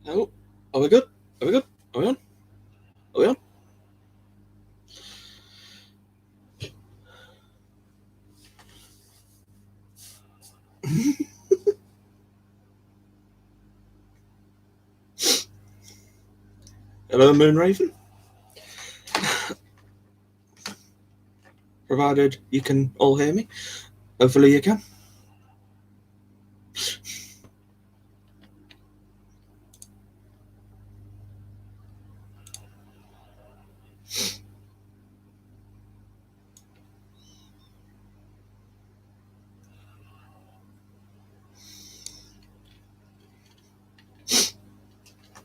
Oh, are we good? Are we good? Are we on? Are we on? Hello, Moonraven. Provided you can all hear me. Hopefully you can.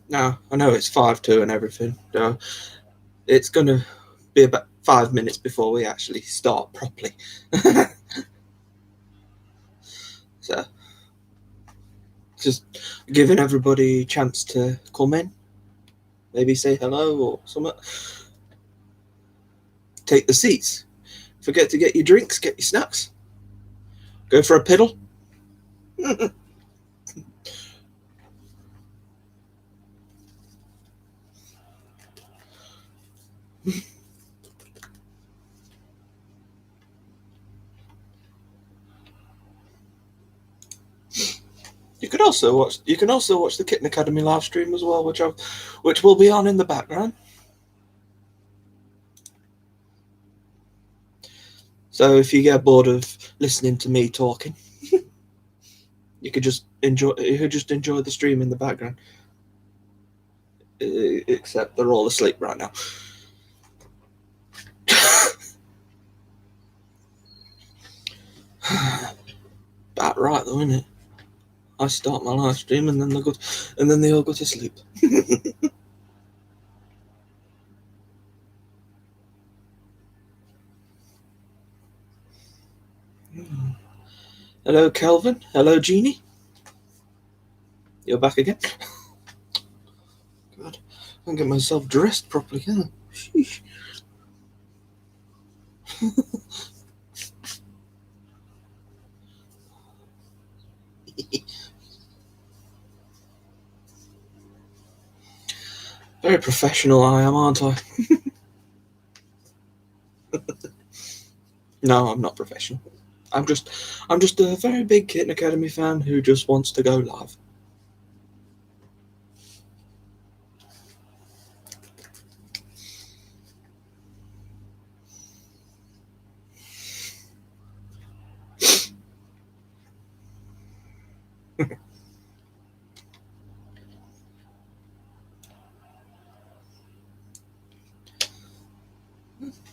Now, I know it's 5-2 and everything. So it's going to be about 5 minutes before we actually start properly. So, just giving everybody a chance to come in. Maybe say hello or something. Take the seats. Forget to get your drinks, get your snacks. Go for a piddle. You can also watch the Kitten Academy live stream as well, which will be on in the background. So if you get bored of listening to me talking, you could just enjoy the stream in the background. Except they're all asleep right now. About right though, isn't it? I start my live stream and then they all go to sleep. Hello, Kelvin. Hello, Jeannie. You're back again. God, I can get myself dressed properly. Huh? Sheesh. Very professional I am, aren't I? No, I'm not professional. I'm just a very big Kitten Academy fan who just wants to go live.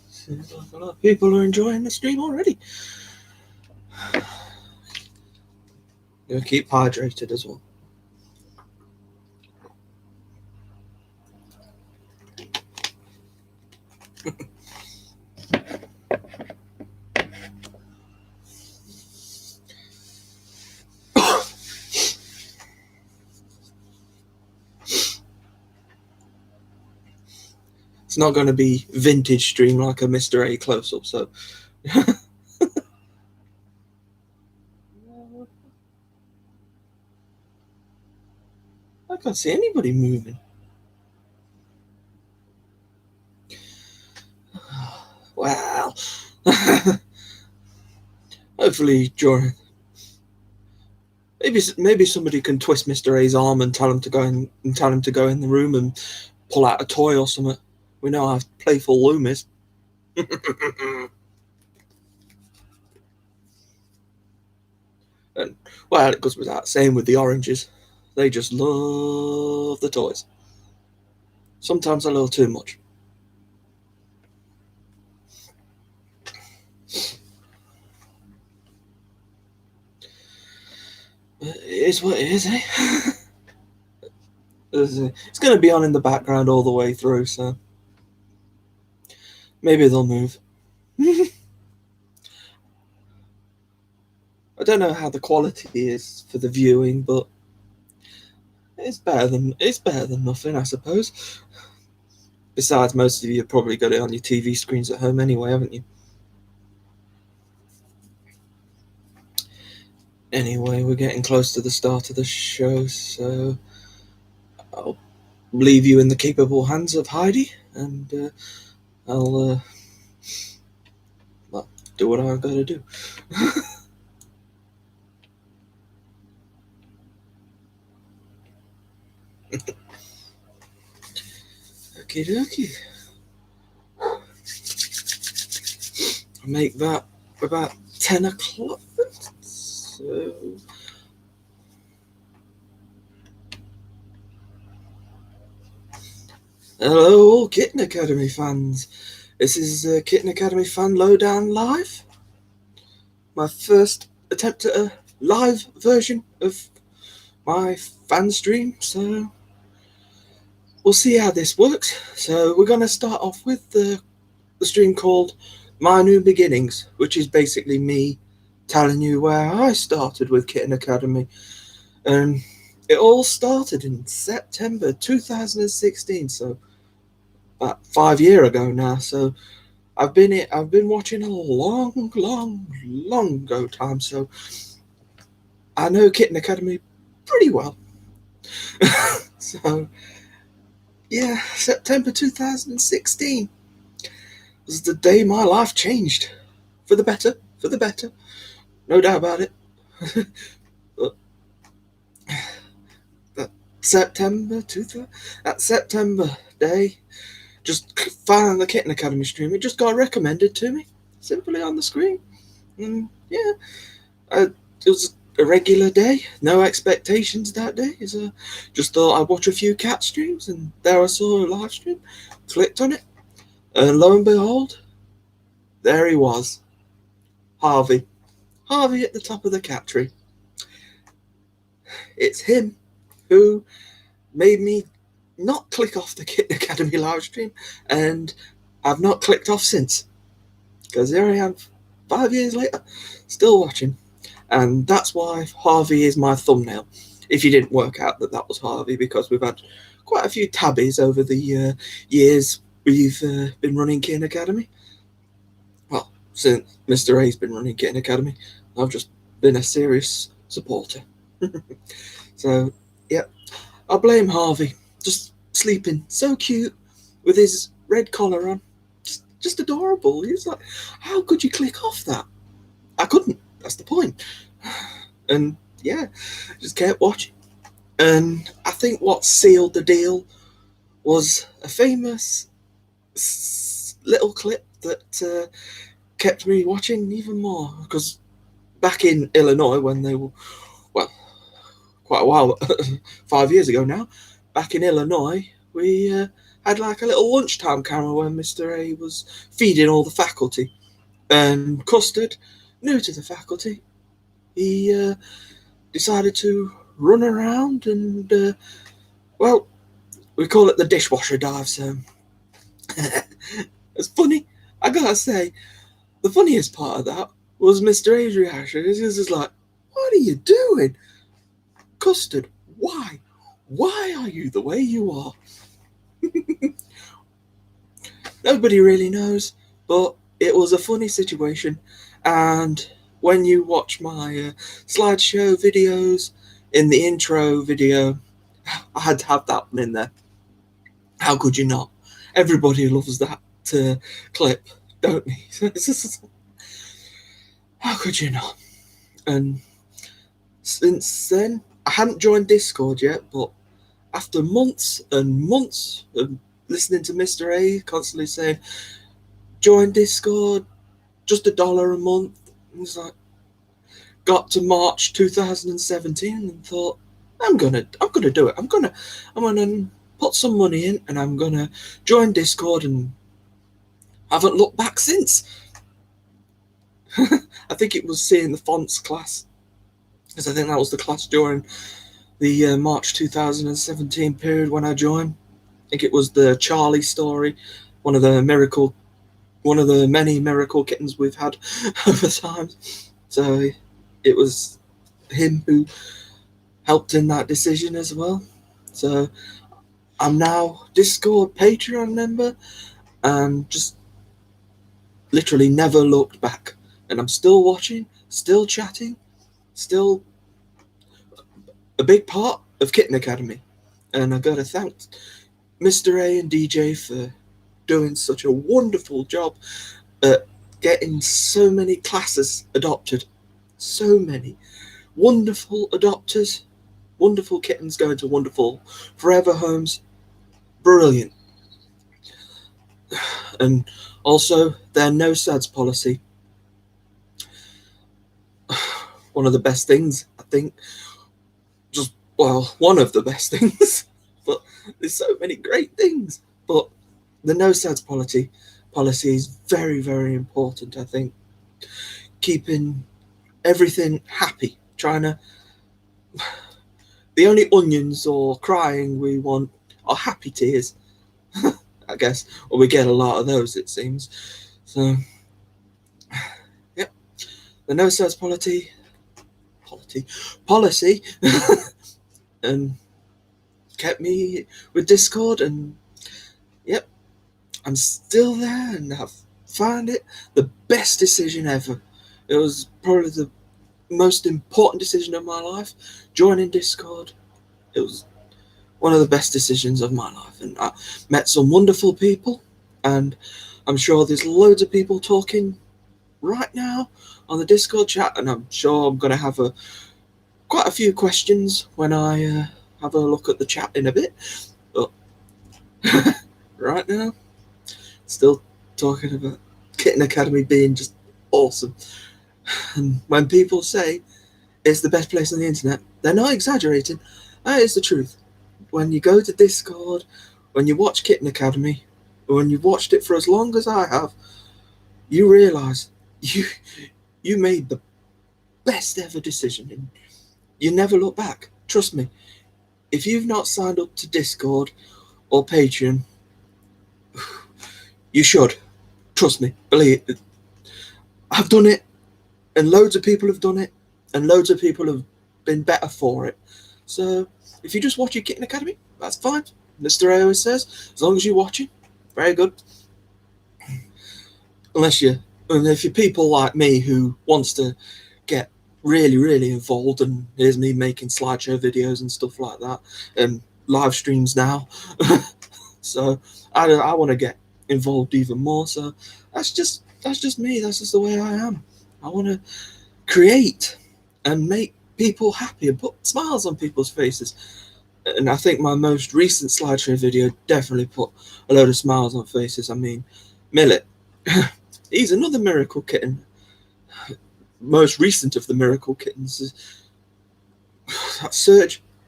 Seems like a lot of people are enjoying the stream already. You'll keep hydrated as well. It's not going to be vintage stream like a Mr. A close-up, so... I can't see anybody moving. Well... Hopefully during... Maybe somebody can twist Mr. A's arm and tell him to go in the room and pull out a toy or something. We know how playful Loom is. And, well, it goes without saying with the oranges. They just love the toys. Sometimes a little too much. It is what it is, eh? It's going to be on in the background all the way through, so maybe they'll move. I don't know how the quality is for the viewing, but it's better than nothing, I suppose. Besides, most of you have probably got it on your TV screens at home anyway, haven't you? Anyway, we're getting close to the start of the show, so leave you in the capable hands of Heidi, and I'll do what I gotta do. Okie dokie. I'll make that about 10 o'clock. So. Hello, all Kitten Academy fans. This is Kitten Academy Fan Lowdown Live. My first attempt at a live version of my fan stream, so we'll see how this works. So we're going to start off with the stream called My New Beginnings, which is basically me telling you where I started with Kitten Academy. And it all started in September 2016, so about 5 years ago now. So I've been watching a long ago time, so I know Kitten Academy pretty well. So yeah, September 2016 was the day my life changed for the better, no doubt about it. But that September day, just found the Kitten Academy stream. It just got recommended to me simply on the screen, and yeah, it was a regular day, no expectations that day. So just thought I'd watch a few cat streams, and there I saw a live stream, clicked on it, and lo and behold, there he was, Harvey at the top of the cat tree. It's him who made me not click off the Kitten Academy live stream, and I've not clicked off since, because here I am 5 years later still watching. And that's why Harvey is my thumbnail, if you didn't work out that was Harvey, because we've had quite a few tabbies over the years we've been running Kitten Academy. Well, since Mr. A's been running Kitten Academy, I've just been a serious supporter. So, yeah, I blame Harvey, just sleeping so cute with his red collar on, just adorable. He's like, how could you click off that? I couldn't. That's the point. And yeah, just kept watching. And I think what sealed the deal was a famous little clip that kept me watching even more. Because back in Illinois, when they were, well, quite a while, 5 years ago now, back in Illinois, we had like a little lunchtime camera when Mr. A was feeding all the faculty. And Custard, new to the faculty, he decided to run around and, well, we call it the dishwasher dive, so it's funny. I gotta say, the funniest part of that was Mr. A's reaction. He was just like, what are you doing? Custard, why? Why are you the way you are? Nobody really knows, but it was a funny situation, and when you watch my slideshow videos, in the intro video, I had to have that one in there. How could you not? Everybody loves that clip, don't they? How could you not? And since then, I hadn't joined Discord yet, but after months and months of listening to Mr. A constantly saying, join Discord, just $1 a month, and it's like, got to March 2017 and thought, I'm gonna do it. I'm gonna put some money in, and I'm gonna join Discord, and haven't looked back since. I think it was seeing the fonts class, because I think that was the class during the March 2017 period when I joined. I think it was the Charlie story, one of the many miracle kittens we've had over time. So it was him who helped in that decision as well. So I'm now Discord Patreon member, and just literally never looked back. And I'm still watching, still chatting, still a big part of Kitten Academy. And I gotta thank Mr. A and DJ for doing such a wonderful job at getting so many classes adopted. So many wonderful adopters, wonderful kittens going to wonderful forever homes. Brilliant. And also their no sads policy. One of the best things, I think. Just, well, one of the best things. But there's so many great things. But the no sads policy is very, very important, I think. Keeping everything happy. Trying to... The only onions or crying we want are happy tears. I guess. Or we get a lot of those, it seems. So, yep. The no sads policy and kept me with Discord, and yep, I'm still there, and I've found it the best decision ever. It was probably the most important decision of my life, joining Discord. It was one of the best decisions of my life, and I met some wonderful people, and I'm sure there's loads of people talking right now on the Discord chat, and I'm sure I'm going to have quite a few questions when I have a look at the chat in a bit. But right now, still talking about Kitten Academy being just awesome. And when people say it's the best place on the internet, they're not exaggerating. That is the truth. When you go to Discord, when you watch Kitten Academy, or when you've watched it for as long as I have, you realise you made the best ever decision, and you never look back. Trust me. If you've not signed up to Discord or Patreon, you should. Trust me. Believe it. I've done it, and loads of people have done it, and loads of people have been better for it. So if you just watch your Kitten Academy, that's fine. Mr. A always says, as long as you're watching, very good. If you're people like me who wants to get really, really involved, and here's me making slideshow videos and stuff like that, and live streams now. So I want to get involved even more. So that's just me. That's just the way I am. I want to create and make people happy and put smiles on people's faces. And I think my most recent slideshow video definitely put a load of smiles on faces. I mean, Millet, he's another miracle kitten. Most recent of the miracle kittens.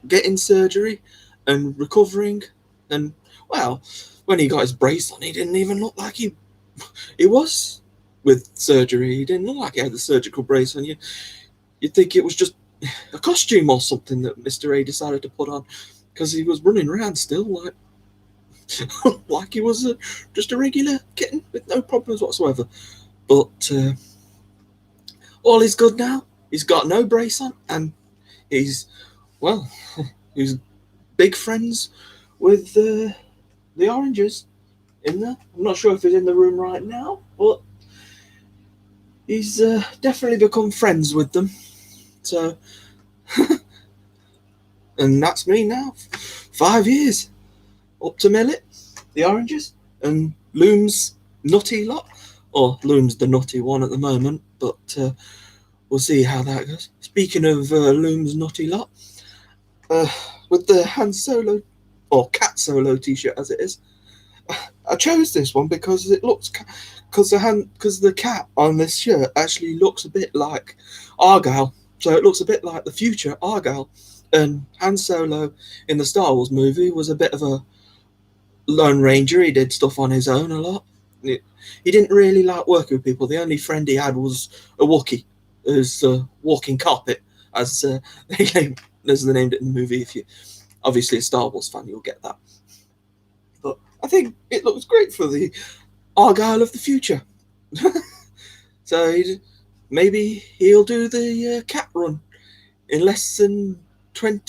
Getting surgery and recovering. And, well, when he got his brace on, he didn't even look like he was with surgery. He didn't look like he had the surgical brace on. You'd think it was just a costume or something that Mr. A decided to put on, because he was running around still like he was just a regular kitten with no problems whatsoever. But all is good now. He's got no brace on, and he's big friends with the oranges in there. I'm not sure if he's in the room right now, but he's definitely become friends with them. So, and that's me now. 5 years. Up to Millet, the oranges, and Loom's nutty lot. Or Loom's the nutty one at the moment, but we'll see how that goes. Speaking of Loom's nutty lot, with the Han Solo, or Cat Solo t-shirt as it is, I chose this one because the cat on this shirt actually looks a bit like Argyle. So it looks a bit like the future Argyle. And Han Solo in the Star Wars movie was a bit of a Lone Ranger. He did stuff on his own a lot. He didn't really like working with people. The only friend he had was a Wookiee, who's a walking carpet, as they named it in the movie. If you're obviously a Star Wars fan, you'll get that. But I think it looks great for the Argyle of the future. So maybe he'll do the cat run in less than 12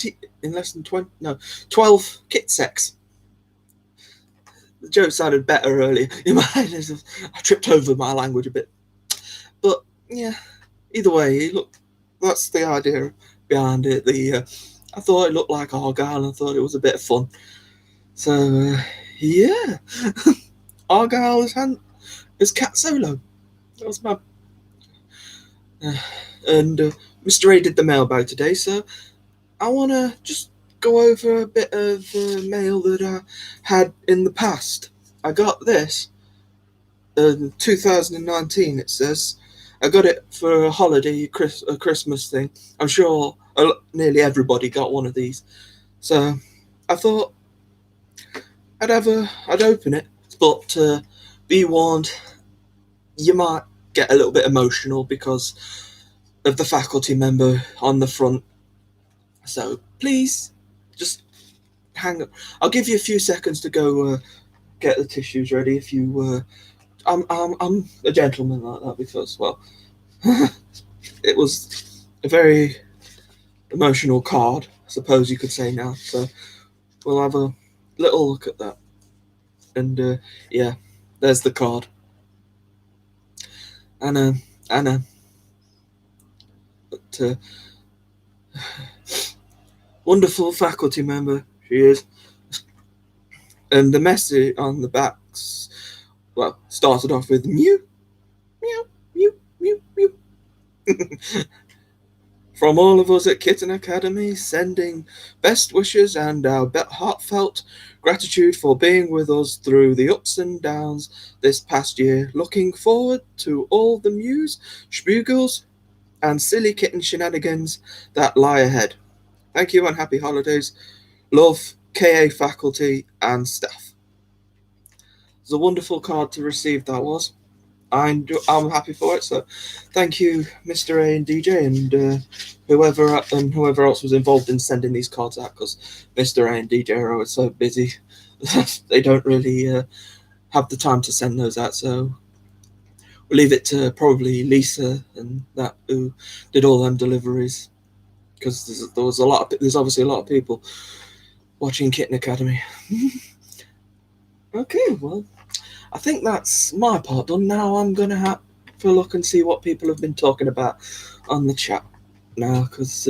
kit secs. The joke sounded better earlier in my head. I tripped over my language a bit. But yeah, either way, that's the idea behind it. I thought it looked like Argyle, and I thought it was a bit of fun. So, yeah. Argyle is Cat Solo. That was my. And Mr. A did the mailbag today, so I want to just go over a bit of mail that I had in the past. I got this in 2019, it says. I got it for a holiday, a Christmas thing. I'm sure nearly everybody got one of these. So I thought I'd open it, but be warned, you might get a little bit emotional because of the faculty member on the front. So please, just hang up. I'll give you a few seconds to go get the tissues ready. If you, I'm a gentleman like that because, well, it was a very emotional card, I suppose you could say now. So we'll have a little look at that. And yeah, there's the card. Anna, but wonderful faculty member she is. And the message on the backs, well, started off with mew, mew, mew, mew, mew. From all of us at Kitten Academy, sending best wishes and our heartfelt gratitude for being with us through the ups and downs this past year. Looking forward to all the mews, spoogles, and silly kitten shenanigans that lie ahead. Thank you and happy holidays. Love, KA faculty and staff. It's a wonderful card to receive, that was. I'm happy for it. So, thank you, Mr. A and DJ, and whoever else was involved in sending these cards out. Because Mr. A and DJ are always so busy, they don't really have the time to send those out. So we'll leave it to probably Lisa and that who did all them deliveries. Because there's obviously a lot of people watching Kitten Academy. Okay, well, I think that's my part done. Now I'm going to have a look and see what people have been talking about on the chat now, because,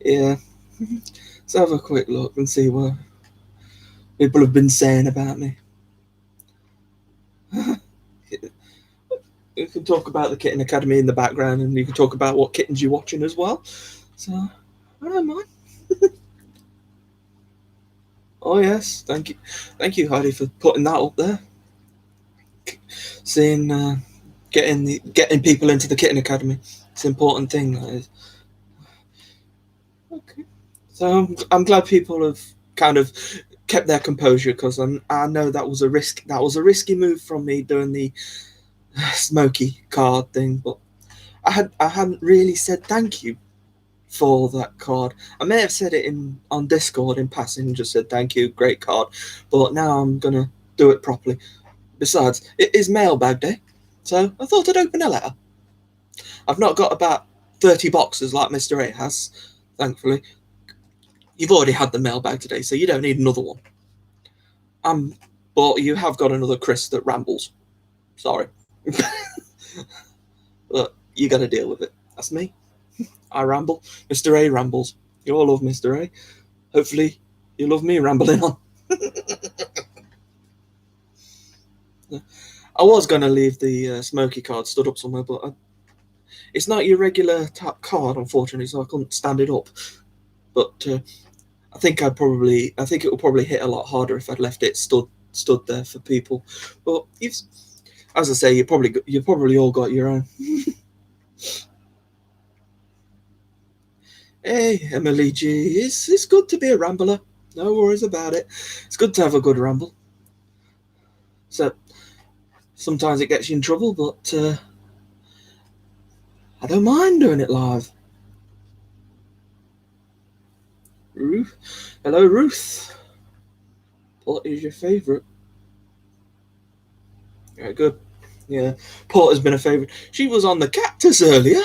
yeah. Let's have a quick look and see what people have been saying about me. You can talk about the Kitten Academy in the background, and you can talk about what kittens you're watching as well. So, I don't mind. Oh yes, thank you, Heidi, for putting that up there. Seeing, getting people into the Kitten Academy, it's an important thing. That is. Okay, so I'm glad people have kind of kept their composure because I know that was a risk. That was a risky move from me doing the smoky card thing, but I hadn't really said thank you for that card. I may have said it on Discord in passing, just said thank you, great card, but now I'm gonna do it properly. Besides, it is mailbag day, so I thought I'd open a letter. I've not got about 30 boxes like Mr. A has, thankfully. You've already had the mailbag today, so you don't need another one. But you have got another Chris that rambles. Sorry. But you got to deal with it. That's me. I ramble. Mr. A rambles. You all love Mr. A. Hopefully, you love me rambling on. I was going to leave the smoky card stood up somewhere, but it's not your regular type card, unfortunately, so I couldn't stand it up. But I think it will probably hit a lot harder if I'd left it stood there for people. But as I say, you probably all got your own. Hey, Emily G, it's good to be a rambler. No worries about it. It's good to have a good ramble. So sometimes it gets you in trouble, but I don't mind doing it live. Ruth, hello, Ruth. What is your favourite? Yeah, good. Yeah, Porter's been a favourite. She was on the cactus earlier.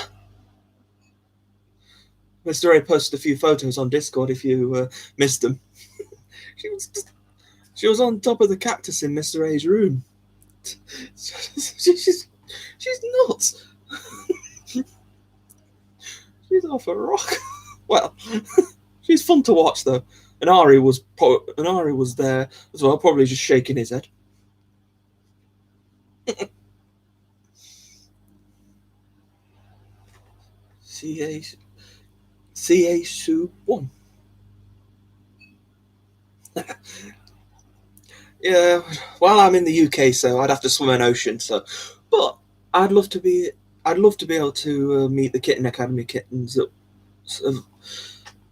Mr. A posted a few photos on Discord if you missed them. She was on top of the cactus in Mr. A's room. She's nuts. She's off a rock. Well, She's fun to watch though. And Ari was there as well, probably just shaking his head. CA Sue 1. Yeah, well, I'm in the UK, so I'd have to swim an ocean. So, but I'd love to be able to meet the Kitten Academy kittens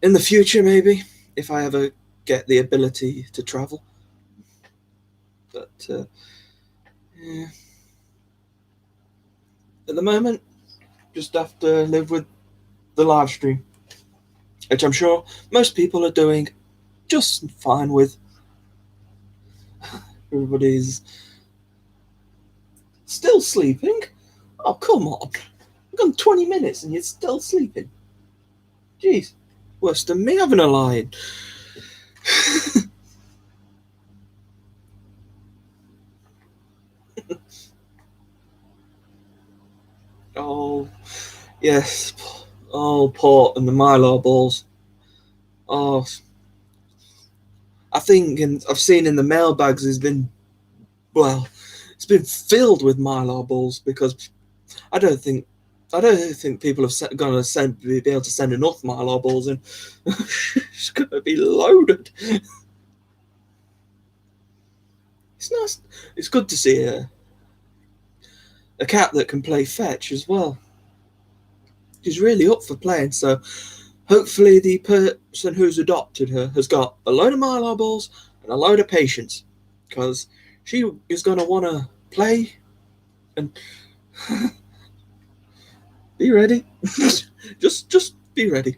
in the future, maybe if I ever get the ability to travel. But yeah, at the moment, just have to live with the live stream, which I'm sure most people are doing just fine with. Everybody's still sleeping. Oh, come on. We've gone 20 minutes and you're still sleeping. Jeez. Worse than me having a lion. Oh, yes. Oh, Port and the Mylar balls. Oh, I think, and I've seen in the mailbags, it's been filled with Mylar balls because I don't think people have going to be able to send enough Mylar balls in. It's going to be loaded. It's nice. It's good to see a cat that can play fetch as well. She's really up for playing, so hopefully the person who's adopted her has got a load of Mylar balls and a load of patience, because she is going to want to play and be ready. just be ready.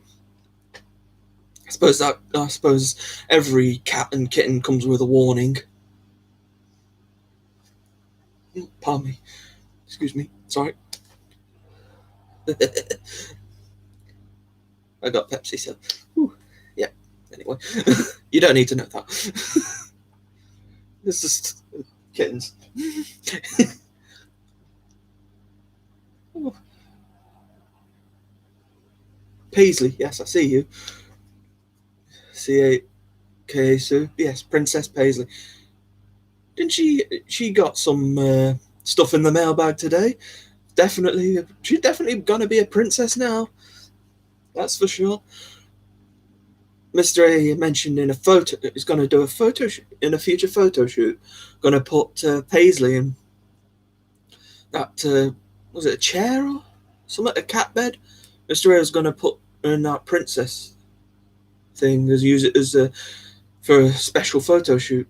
I suppose every cat and kitten comes with a warning. Pardon me. Excuse me. Sorry. I got Pepsi, so yeah. Anyway, you don't need to know that. It's just kittens. Paisley, yes, I see you. C-A-K Sue, yes, Princess Paisley. Didn't she got some stuff in the mailbag today? She's definitely gonna be a princess now. That's for sure. Mr. A mentioned in a photo, he's going to do a photo in a future photo shoot. Going to put Paisley in that, was it a chair or something, a cat bed? Mr. A is going to put in that princess thing, use it as for a special photo shoot.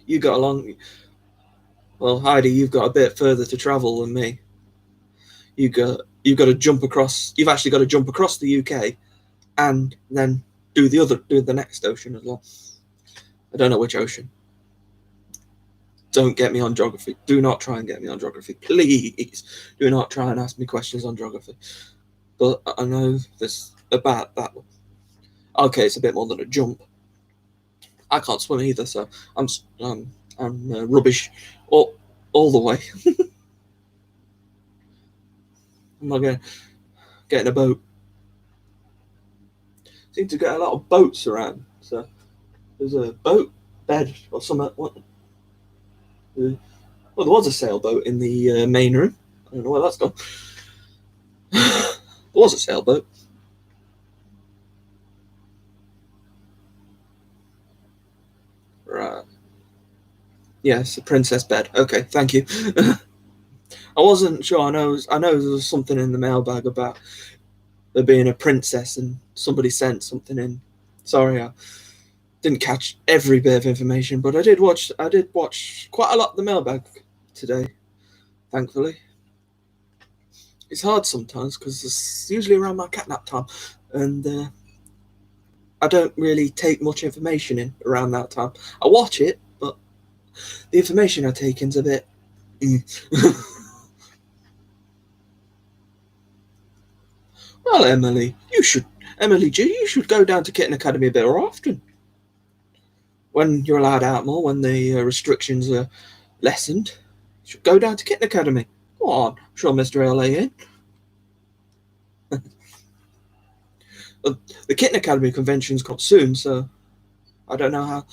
You got along. Well, Heidi, you've got a bit further to travel than me. You've got to jump across. You've actually got to jump across the UK, and then do the next ocean as well. I don't know which ocean. Don't get me on geography. Do not try and get me on geography, please. Do not try and ask me questions on geography. But I know this about that one. Okay, it's a bit more than a jump. I can't swim either, so I'm rubbish all the way. I'm not going to get in a boat. Seem to get a lot of boats around. So there's a boat bed or something. Well, there was a sailboat in the main room. I don't know where that's gone. There was a sailboat. Right. Yes, a princess bed. Okay, thank you. I wasn't sure. I know there was something in the mailbag about there being a princess, and somebody sent something in. Sorry, I didn't catch every bit of information, but I did watch quite a lot of the mailbag today, thankfully. It's hard sometimes because it's usually around my catnap time, and I don't really take much information in around that time. I watch it, but the information I take in's a bit. Well, Emily G, you should go down to Kitten Academy a bit more often. When you're allowed out more, when the restrictions are lessened, you should go down to Kitten Academy. Go on, I'm sure Mr. L.A. in. The Kitten Academy convention's got soon, so I don't know how.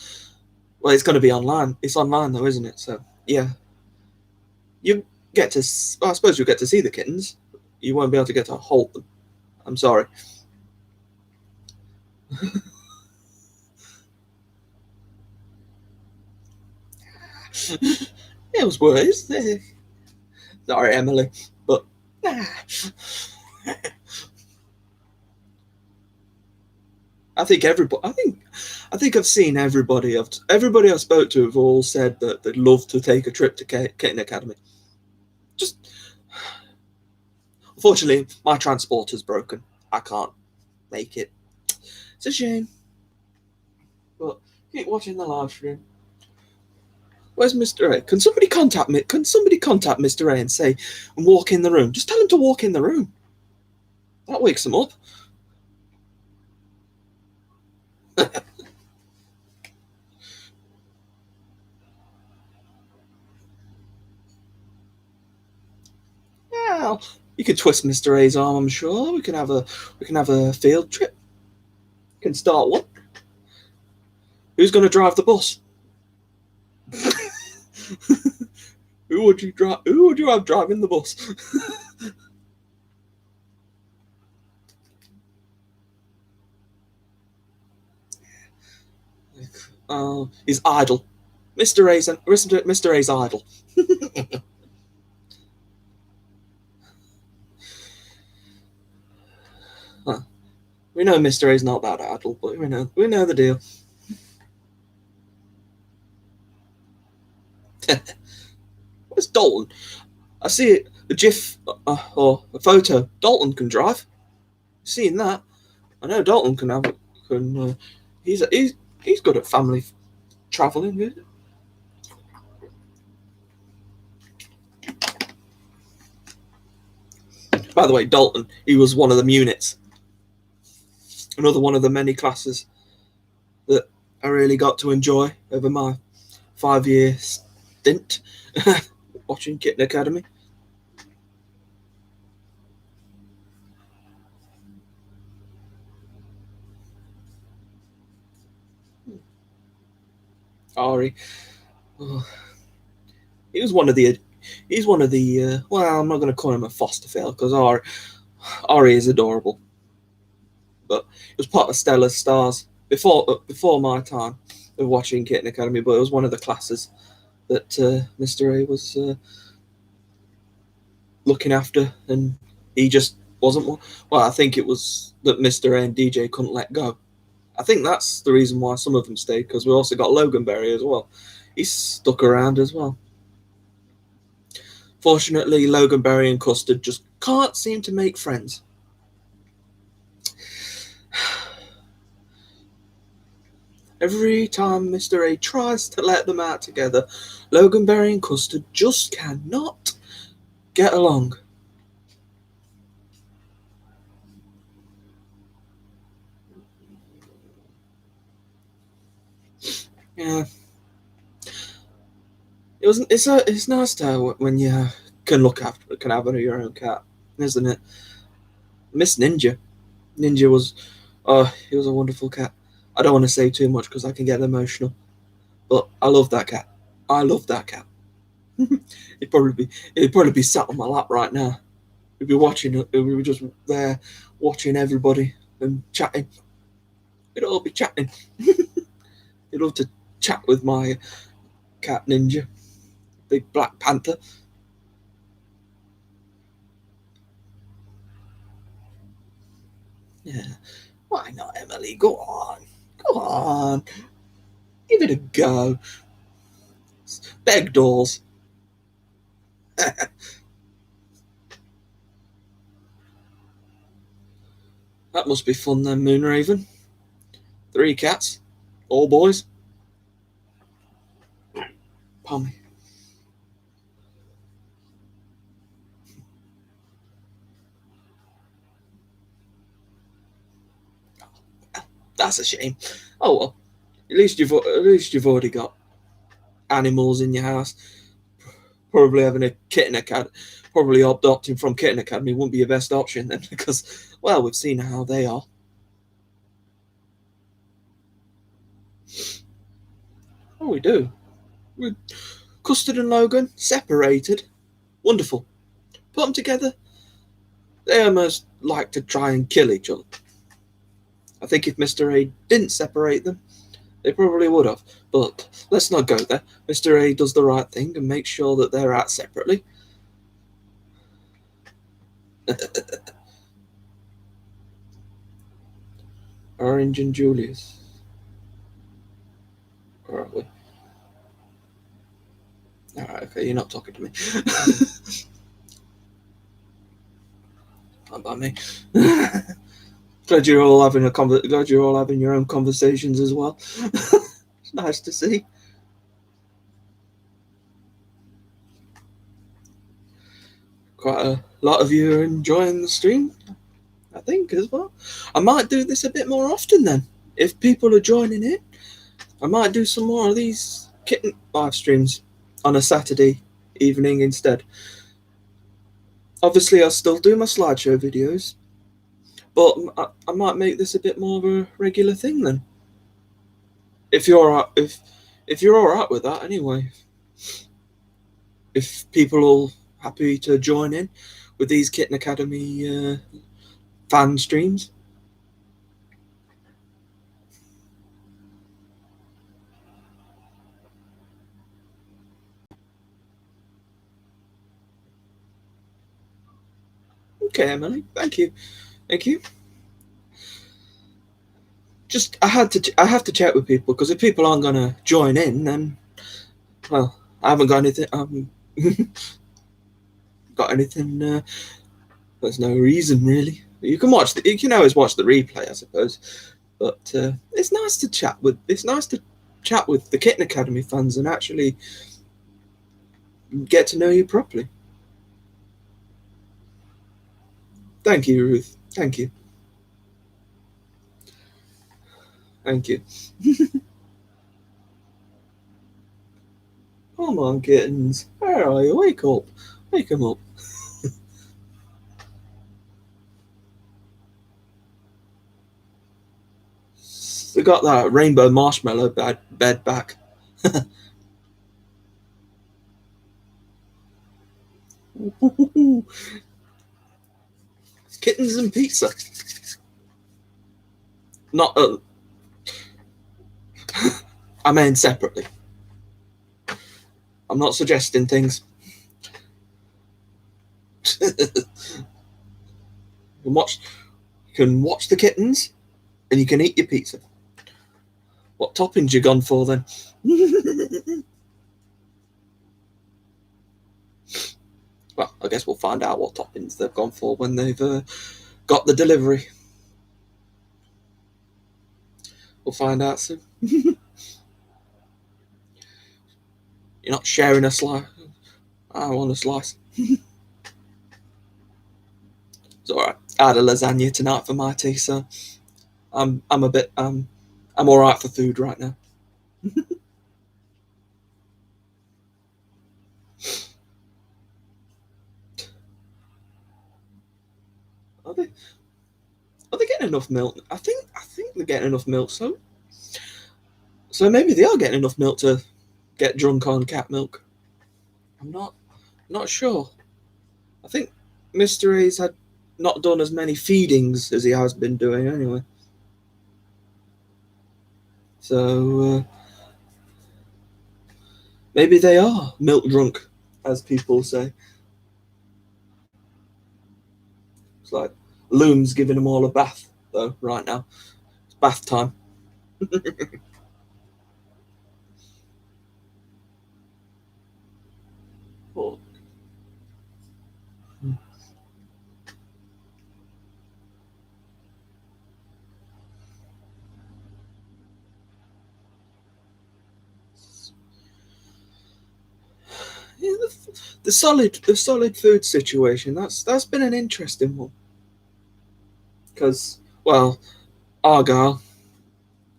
Well, it's going to be online. It's online though, isn't it? So yeah, you get to. Well, I suppose you'll get to see the kittens. You won't be able to get to hold them. I'm sorry. It was worse. Sorry, Emily, but I think everybody. I think I've seen everybody. Everybody I spoke to have all said that they'd love to take a trip to Kitten Academy. Just unfortunately, my transporter's broken. I can't make it. It's a shame. But keep watching the live stream. Where's Mr. A? Can somebody contact me? Can somebody contact Mr. A and say and walk in the room? Just tell him to walk in the room. That wakes him up. Well, you could twist Mr. A's arm. I'm sure we can have a field trip. We can start one. Who's going to drive the bus? Who would you have driving the bus? He's idle. Mr. A's idle. We know Mr. A's not that idle, but we know the deal. Where's Dalton? I see it. A GIF or a photo. Dalton can drive. Seeing that, I know Dalton can have it. He's good at family traveling. By the way, Dalton, he was one of the units. Another one of the many classes that I really got to enjoy over my 5-year stint watching Kitten Academy. Ari, he's one of the. Well, I'm not going to call him a foster fail because Ari is adorable, but he was part of Stellar's Stars before my time of watching Kitten Academy. But it was one of the classes that Mr. A was looking after, and he just wasn't. Well, I think it was that Mr. A and DJ couldn't let go. I think that's the reason why some of them stayed, because we also got Loganberry as well. He's stuck around as well. Fortunately, Loganberry and Custard just can't seem to make friends. Every time Mr. A tries to let them out together, Loganberry and Custard just cannot get along. Yeah. It's nice to when you can have your own cat, isn't it? Miss Ninja. Ninja he was a wonderful cat. I don't want to say too much because I can get emotional, but I love that cat. I love that cat. It'd probably be sat on my lap right now. We'd be watching it. We were just there watching everybody and chatting. We'd all be chatting. I'd love to chat with my cat Ninja, big Black Panther. Yeah, why not, Emily? Go on, give it a go. Beg dolls. That must be fun then, Moonraven. 3 cats, all boys. Pommy. That's a shame. Oh well, at least you've already got animals in your house. Probably having a Kitten Academy, probably adopting from Kitten Academy wouldn't be your best option then, because well, we've seen how they are. Oh, we do. Custard and Logan separated. Wonderful. Put them together. They almost like to try and kill each other. I think if Mr. A didn't separate them, they probably would have. But let's not go there. Mr. A does the right thing and makes sure that they're out separately. Orange and Julius. Where are we? Alright, okay, you're not talking to me. Not by me. Glad you're all having your own conversations as well. It's nice to see. Quite a lot of you are enjoying the stream, I think, as well. I might do this a bit more often then. If people are joining in, I might do some more of these kitten live streams on a Saturday evening instead. Obviously, I'll still do my slideshow videos, but I might make this a bit more of a regular thing then. If you're all right with that, anyway. If people are happy to join in with these Kitten Academy fan streams. Okay, Emily, thank you. Just I have to chat with people, because if people aren't gonna join in, then well, I haven't got anything. There's no reason really. You can always watch the replay, I suppose. But it's nice to chat with the Kitten Academy fans and actually get to know you properly. Thank you, Ruth. Thank you. Come on, kittens. Where are you? Wake up. Wake them up. They got that rainbow marshmallow bed back. Kittens and pizza. Not. I mean separately. I'm not suggesting things. You can watch the kittens, and you can eat your pizza. What toppings you gone for then? Well, I guess we'll find out what toppings they've gone for when they've got the delivery. We'll find out soon. You're not sharing a slice. I want a slice. It's alright. I had a lasagna tonight for my tea, so I'm alright for food right now. Are they getting enough milk? I think they're getting enough milk, so maybe they are getting enough milk to get drunk on cat milk. I'm not sure. I think Mr. A's had not done as many feedings as he has been doing anyway. So maybe they are milk drunk, as people say. It's like Loom's giving them all a bath, though, right now. It's bath time. Oh. Yeah, the solid food situation, that's been an interesting one. Because, well, Argyle,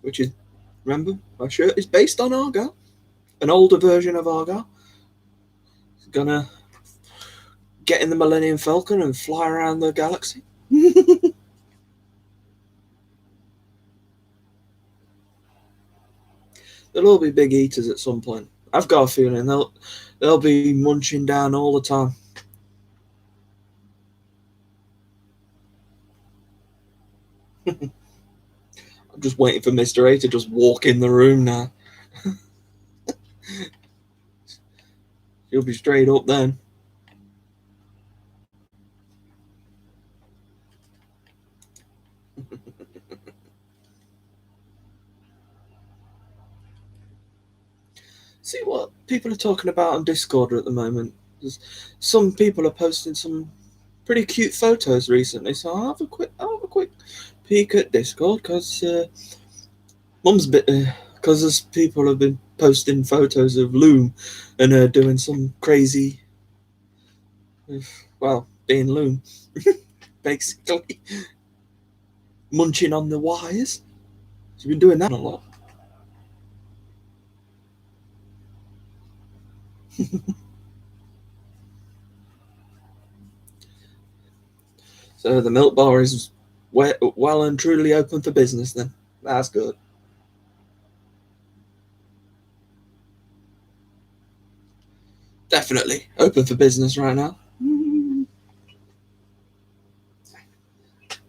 which is, remember, my shirt is based on Argyle, an older version of Argyle. It's gonna get in the Millennium Falcon and fly around the galaxy. they'll all be big eaters at some point. I've got a feeling they'll be munching down all the time. I'm just waiting for Mr. A to just walk in the room now. He'll be straight up then. See what people are talking about on Discord at the moment. Some people are posting some pretty cute photos recently, so I'll have a quick peek at Discord because Mum's bit because people have been posting photos of Loom and doing some crazy, well, being Loom, basically munching on the wires. She's been doing that a lot. So the milk bar is well and truly open for business then. That's good. Definitely open for business right now.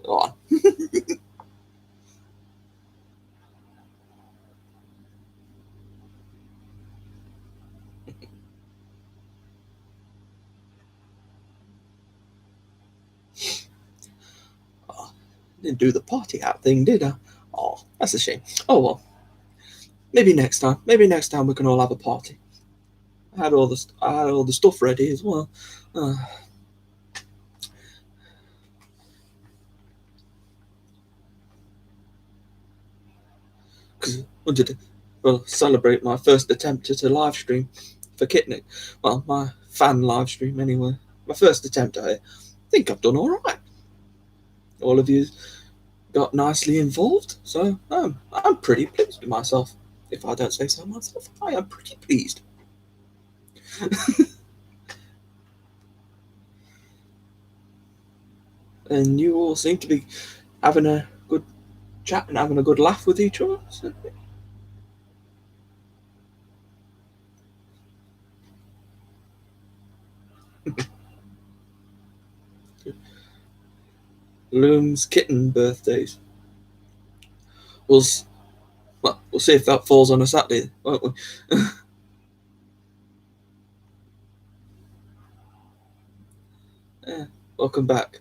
Go on. Oh, didn't do the party hat thing, did I? Oh, that's a shame. Oh well. Maybe next time. Maybe next time we can all have a party. I had all the stuff ready as well. Because I wanted to celebrate my first attempt at a live stream for Kitten. Well, my fan live stream anyway. My first attempt at it. I think I've done all right. All of you got nicely involved, so I'm pretty pleased with myself. If I don't say so myself, I am pretty pleased. And you all seem to be having a good chat and having a good laugh with each other. So. Loom's kitten birthdays. We'll see if that falls on a Saturday, won't we? Yeah. Welcome back,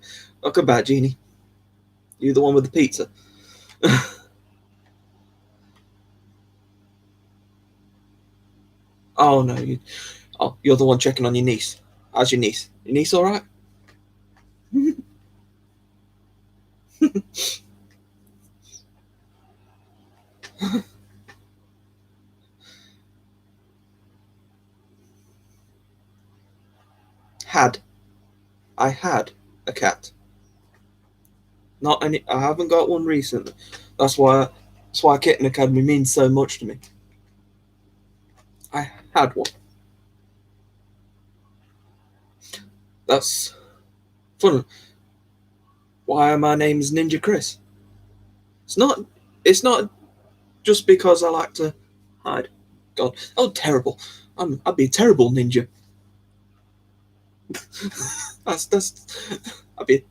Jeannie. You the one with the pizza? Oh no, you're the one checking on your niece. How's your niece? Your niece all right? I had a cat. Not any. I haven't got one recently. That's why Kitten Academy means so much to me. I had one. That's fun. Why my name is NinjaChris. It's not just because I like to hide. God, oh terrible. I'd be a terrible ninja. that's I'd be.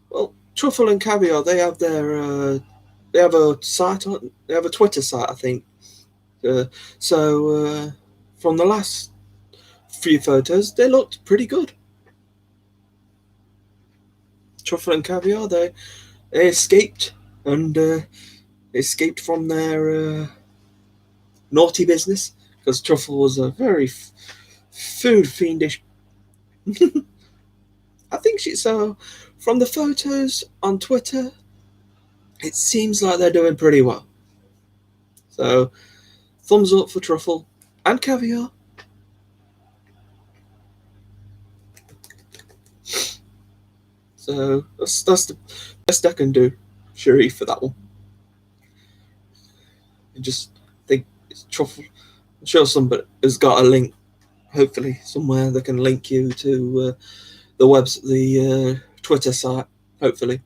Well, Truffle and Caviar, they have their they have a site on, they have a Twitter site, I think. So from the last few photos, they looked pretty good. Truffle and Caviar, they escaped and escaped from their naughty business because Truffle was a very food fiendish. I think so. From the photos on Twitter, it seems like they're doing pretty well. So, thumbs up for Truffle and Caviar. So that's the best I can do, Cherie, for that one. I just think it's Truffle. I'm sure somebody has got a link, hopefully somewhere they can link you to the Twitter site. Hopefully,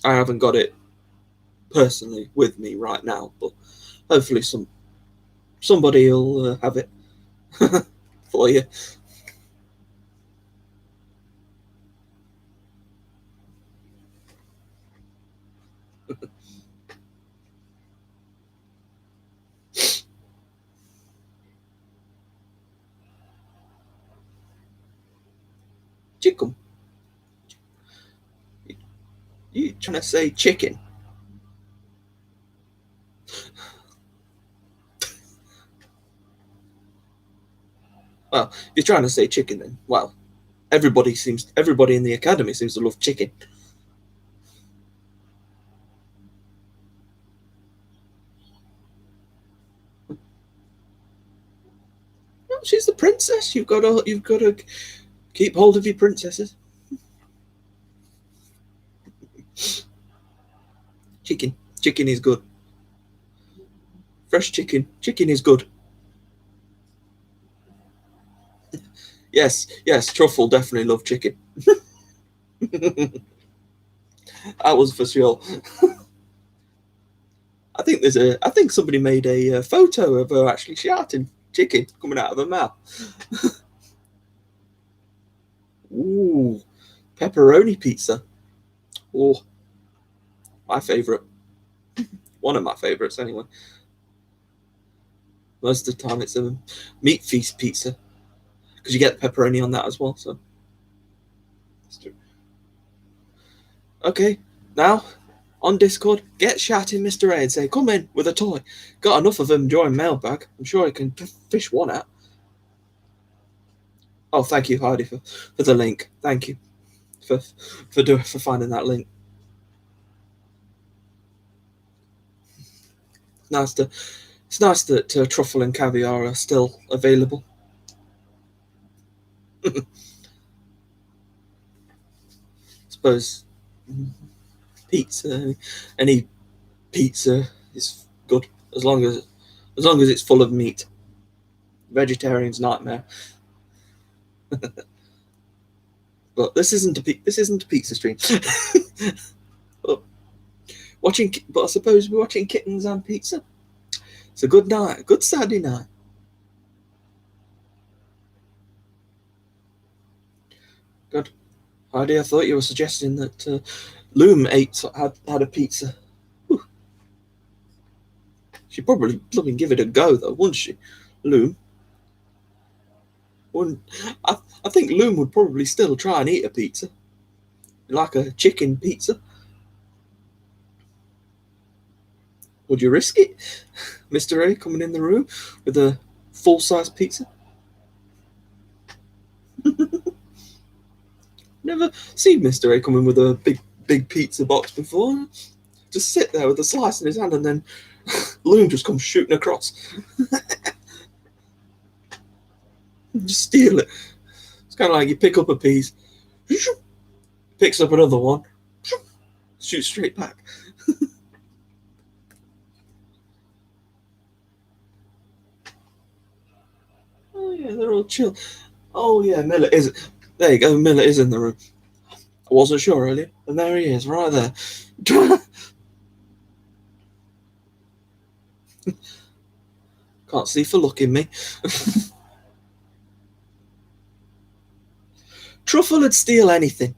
I haven't got it personally with me right now, but hopefully somebody will have it for you. Chicken. You trying to say chicken? Well, if you're trying to say chicken, then well, everybody in the academy seems to love chicken. No, she's the princess. You've got to keep hold of your princesses. Chicken is good. Fresh chicken is good. Yes, Truffle definitely love chicken. That was for sure. I think somebody made a photo of her actually shouting chicken coming out of her mouth. Ooh, pepperoni pizza. Oh, my favourite. One of my favourites, anyway. Most of the time, it's a meat feast pizza because you get pepperoni on that as well. So, okay, now on Discord, get shouting Mr. A and say, "Come in with a toy." Got enough of him during mailbag. I'm sure I can fish one out. Oh, thank you, Hardy, for the link. Thank you for finding that link. It's nice that truffle and caviar are still available. Suppose pizza, any pizza is good as long as it's full of meat. Vegetarian's nightmare. But this isn't a pizza stream. but I suppose we're watching Kittens and pizza. It's a good night, good Saturday night. Good. Heidi, I thought you were suggesting that Loom had a pizza. Whew. She'd probably blooming give it a go though, wouldn't she? Loom. I think Loom would probably still try and eat a pizza. Like a chicken pizza. Would you risk it? Mr. A coming in the room with a full-size pizza? Never seen Mr. A come in with a big pizza box before. Just sit there with a slice in his hand and then Loom just comes shooting across. Just steal it. It's kind of like you pick up a piece, picks up another one, shoots straight back. Oh yeah, they're all chill. Oh yeah, Miller is. There you go, Miller is in the room. I wasn't sure earlier, and there he is, right there. Can't see for looking me. Truffle would steal anything.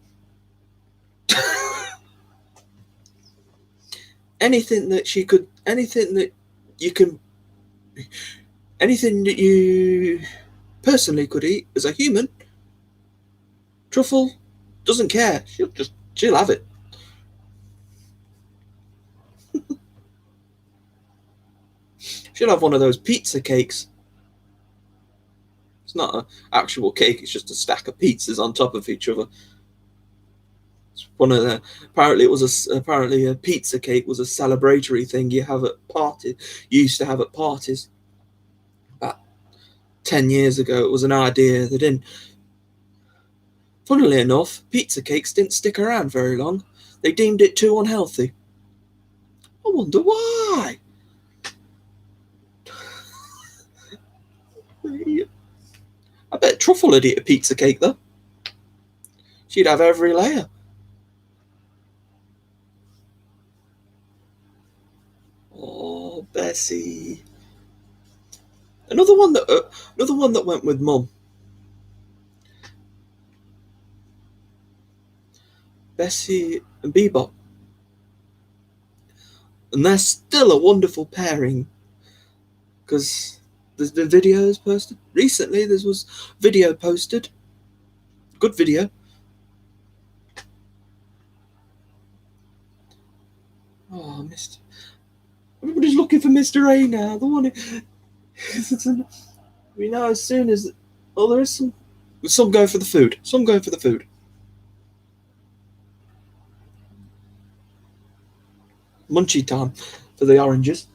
Anything that you personally could eat as a human. Truffle doesn't care. She'll have it. She'll have one of those pizza cakes. It's not an actual cake, it's just a stack of pizzas on top of each other. It's one of the apparently a pizza cake was a celebratory thing you used to have at parties. About 10 years ago, it was an idea they didn't. Funnily enough, pizza cakes didn't stick around very long. They deemed it too unhealthy. I wonder why. I bet Truffle would eat a pizza cake though. She'd have every layer. Oh, Bessie. Another one that went with Mum. Bessie and Bebop. And they're still a wonderful pairing, because there's been videos posted recently. There was video posted, good video. Oh, everybody's looking for Mr. A now. The one we know as soon as there is some going for the food. Some going for the food. Munchie time for the oranges.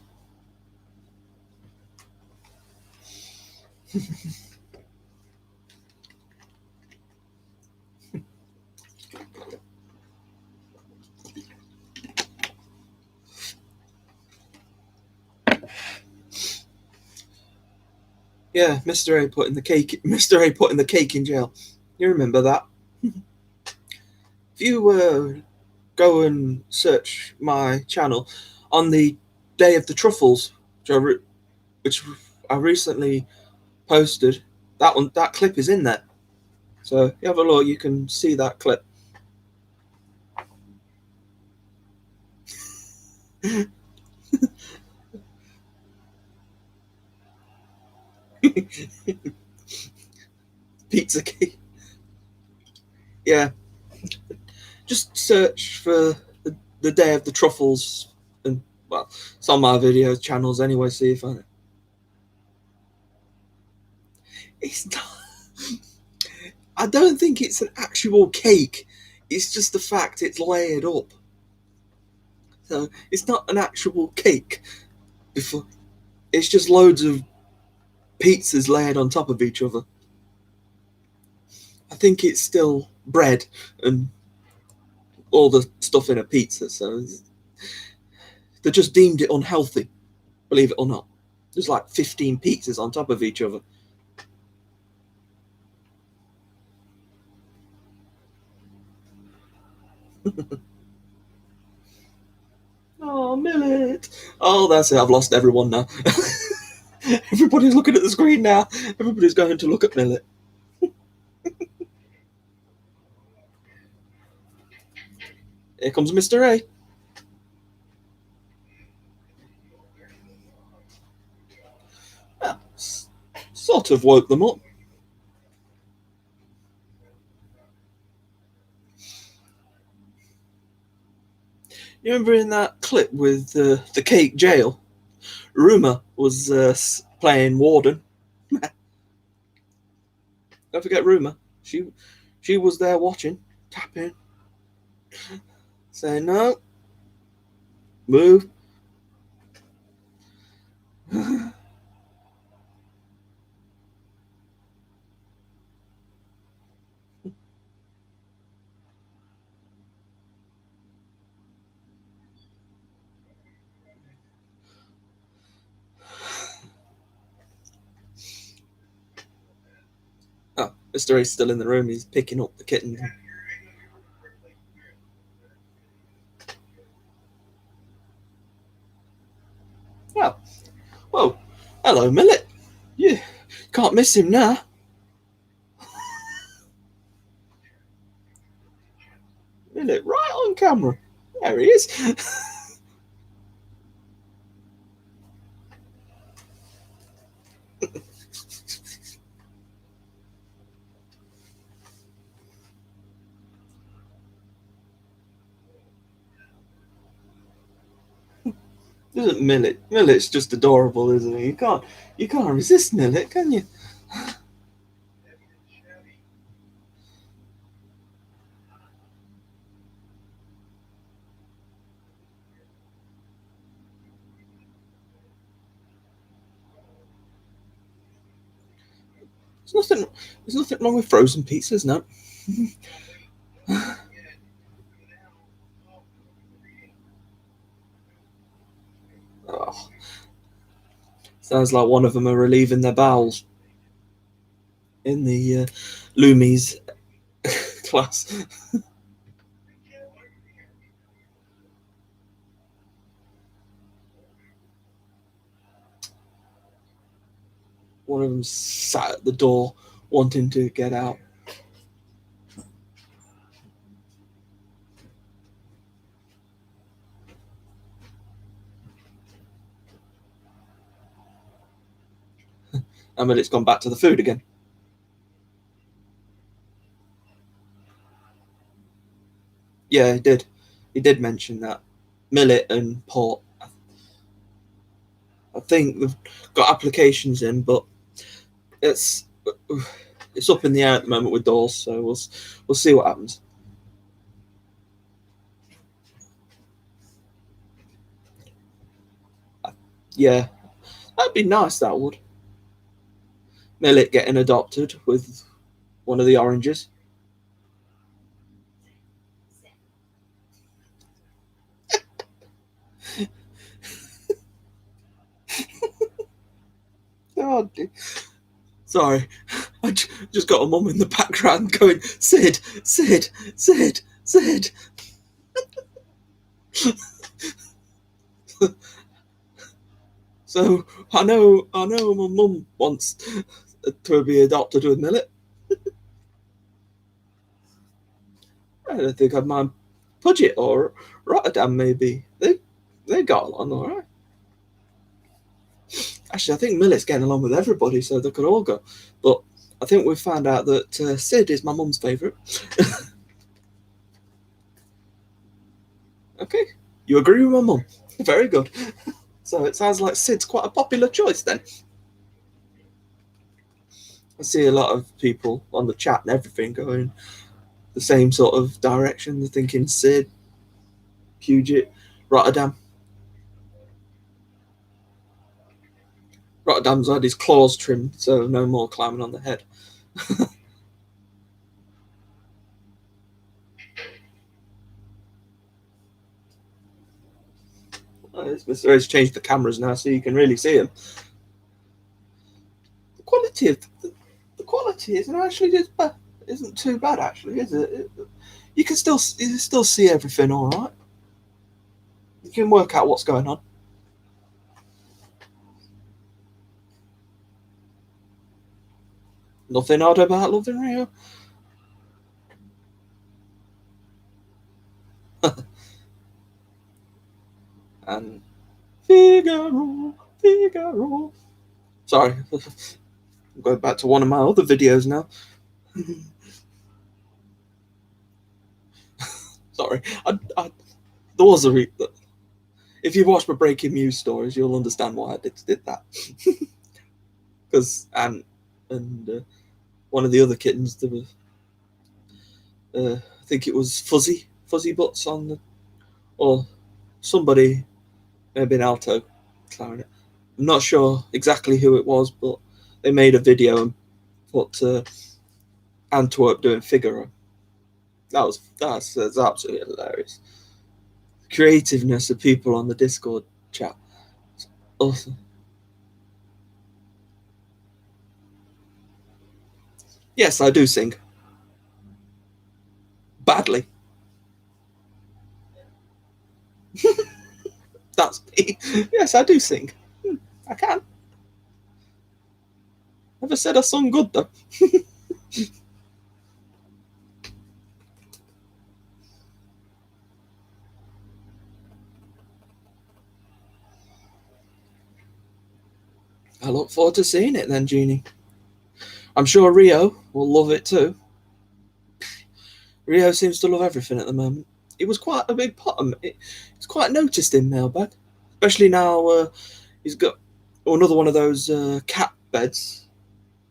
Yeah, Mr. A putting the cake in jail. You remember that? If you go and search my channel on the Day of the Truffles, which I recently posted, that clip is in there. So if you have a look, you can see that clip. Pizza cake. Yeah. Just search for the Day of the Truffles, and well, it's on my video channels anyway, see if it's not. I don't think it's an actual cake. It's just the fact it's layered up. So it's not an actual cake. It's just loads of pizzas layered on top of each other. I think it's still bread and all the stuff in a pizza, so they just deemed it unhealthy, believe it or not. There's like 15 pizzas on top of each other. Oh, Millet. Oh, that's it. I've lost everyone now. Everybody's looking at the screen now. Everybody's going to look at Millet. Here comes Mr. A. Well, sort of woke them up. You remember in that clip with the cake jail? Rumour was playing warden. Don't forget Rumour. She was there watching, tapping, saying no, move. Oh, Mr. A's still in the room. He's picking up the kitten. Oh, whoa, hello, Millet. You can't miss him now. Millet, right on camera. There he is. Isn't Millet? Millet's just adorable, isn't he? You can't resist Millet, can you? There's nothing wrong with frozen pizzas, no. Oh, sounds like one of them are relieving their bowels in the Loomies Class. One of them sat at the door wanting to get out. And then it's gone back to the food again. Yeah, he did. He did mention that. Millet and port. I think they've got applications in, but it's up in the air at the moment with doors, so we'll see what happens. Yeah, that'd be nice. That would. Millet getting adopted with one of the oranges. Oh, sorry, I just got a mum in the background going, Sid, Sid, Sid, Sid. So I know my mum wants to be adopted with Millet. I don't think I'd mind Pudget or Rotterdam. Maybe they got along all right. Actually, I think Millet's getting along with everybody, so they could all go. But I think we've found out that Sid is my mum's favourite. Okay, you agree with my mum. Very good. So it sounds like Sid's quite a popular choice then. I see a lot of people on the chat and everything going the same sort of direction. They're thinking Sid, Puget, Rotterdam. Rotterdam's had his claws trimmed, so no more climbing on the head. Mr. A's changed the cameras now, so you can really see him. The quality isn't too bad, actually, is it? You can still see everything all right. You can work out what's going on. Nothing odd about loving Rio. And Figaro. Sorry, I'm going back to one of my other videos now. Sorry, there was a if you watch my breaking news stories, you'll understand why I did that. Because and one of the other kittens, there was I think it was Fuzzy Butts on the, or somebody, maybe an alto clarinet. I'm not sure exactly who it was, but they made a video and put Antwerp doing Figaro. That's absolutely hilarious. The creativeness of people on the Discord chat. It's awesome. Yes, I do sing. Badly. That's me. Yes, I do sing. I can. Never said I sung good though. I look forward to seeing it then, Jeannie. I'm sure Rio will love it too. Rio seems to love everything at the moment. It was quite a big pot. It's quite noticed in Mailbag, especially now he's got another one of those cat beds.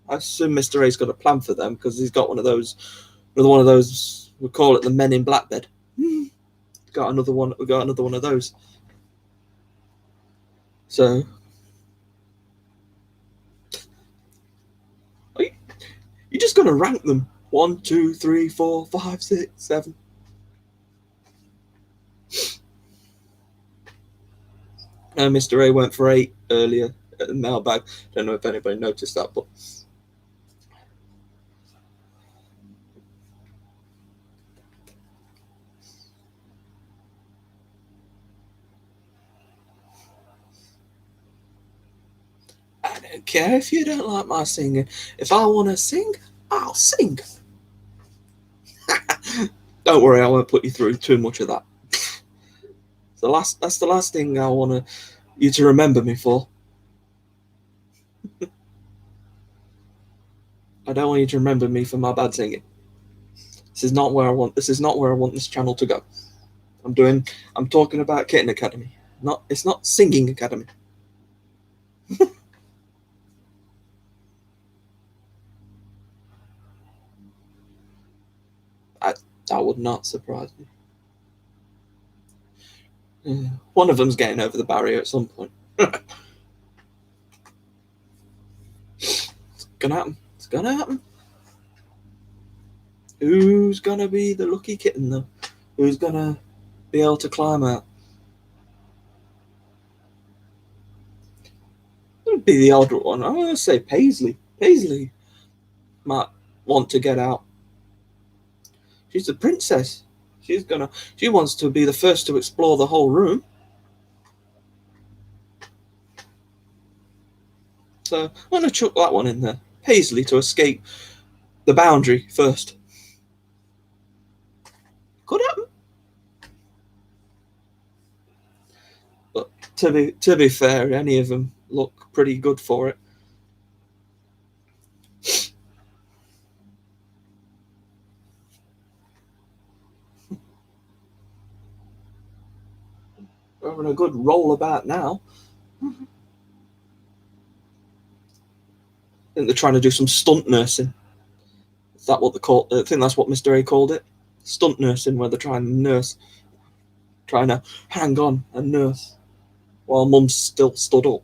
I assume Mr. A's got a plan for them because he's got one of those. Another one of those. We call it the Men in Black bed. Got another one. We got another one of those. So, you're just gonna rank them 1, 2, 3, 4, 5, 6, 7. Mr. A went for 8 earlier at the Mailbag. Don't know if anybody noticed that, but don't care if you don't like my singing. If I want to sing, I'll sing. Don't worry, I won't put you through too much of that. That's the last thing I want you to remember me for. I don't want you to remember me for my bad singing. This is not where I want this channel to go. I'm talking about Kitten Academy. It's not Singing Academy. That would not surprise me. One of them's getting over the barrier at some point. It's gonna happen. It's gonna happen. Who's gonna be the lucky kitten though? Who's gonna be able to climb out? It would be the odd one. I'm gonna say Paisley. Paisley might want to get out. She's a princess. She wants to be the first to explore the whole room. So I'm gonna chuck that one in there. Paisley to escape the boundary first. Could happen. But to be fair, any of them look pretty good for it. We're having a good roll about now. I think they're trying to do some stunt nursing. Is that what they call it? I think that's what Mr. A called it. Stunt nursing, where they're trying to hang on and nurse while Mum's still stood up.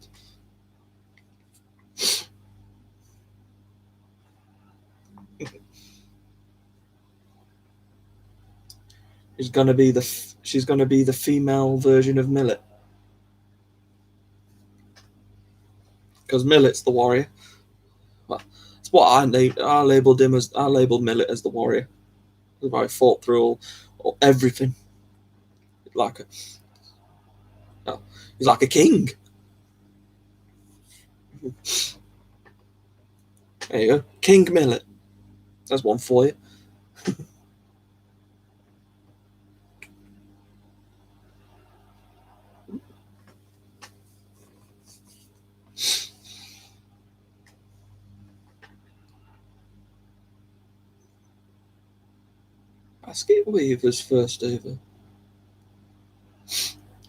She's gonna be the female version of Millet, because Millet's the warrior. Well, it's what I labeled Millet as the warrior. I fought through everything. He's like a king. There you go, King Millet. That's one for you. Basket Weaver's first over.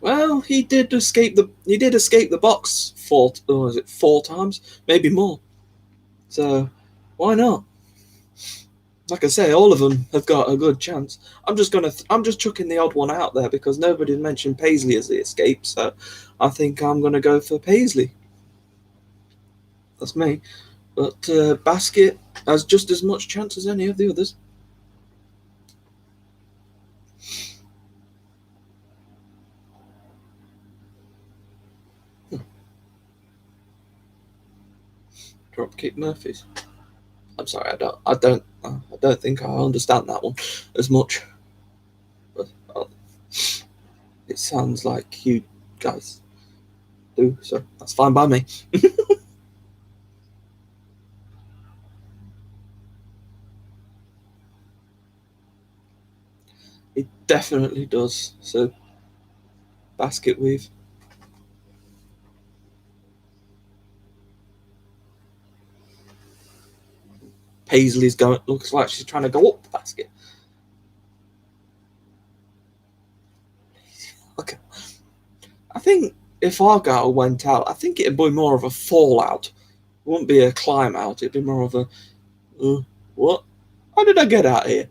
Well, he did escape the box four times, maybe more. So why not? Like I say, all of them have got a good chance. I'm just chucking the odd one out there because nobody mentioned Paisley as the escape, so I think I'm gonna go for Paisley. That's me. But Basket has just as much chance as any of the others. Dropkick Murphys. I'm sorry, I don't think I understand that one as much. But it sounds like you guys do, so that's fine by me. It definitely does. So Basket Weave. Paisley's looks like she's trying to go up the basket. Okay. I think if Argyle went out, I think it'd be more of a fallout. It wouldn't be a climb out. It'd be more of a what? How did I get out here?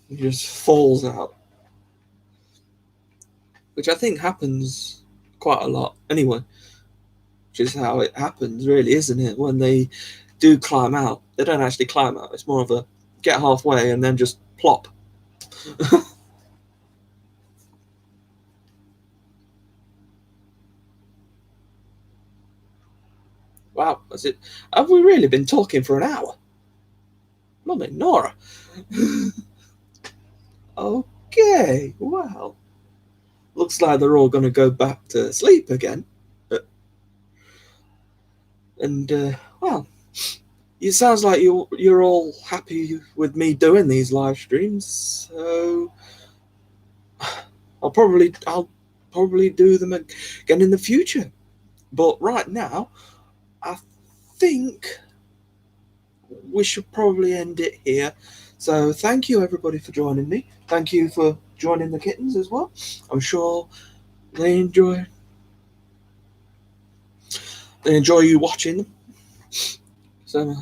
He just falls out, which I think happens quite a lot anyway. Which is how it happens, really, isn't it? When they do climb out, they don't actually climb out. It's more of a get halfway and then just plop. Wow, that's it. Have we really been talking for an hour? Mummy, Nora. Okay, wow. Looks like they're all going to go back to sleep again at And well, it sounds like you're all happy with me doing these live streams, so I'll probably do them again in the future. But right now, I think we should probably end it here. So thank you everybody for joining me. Thank you for joining the kittens as well. I'm sure they enjoy you watching them. So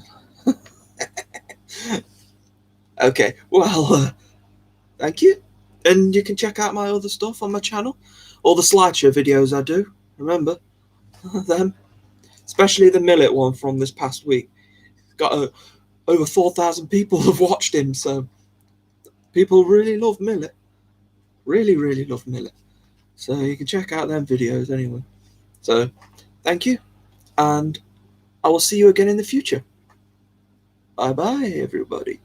okay, well, thank you. And you can check out my other stuff on my channel. All the slideshow videos I do. Remember them. Especially the millet one from this past week. Got over 4,000 people have watched him, so people really love millet. Really love millet. So you can check out them videos anyway. So thank you, and I will see you again in the future. Bye bye, everybody.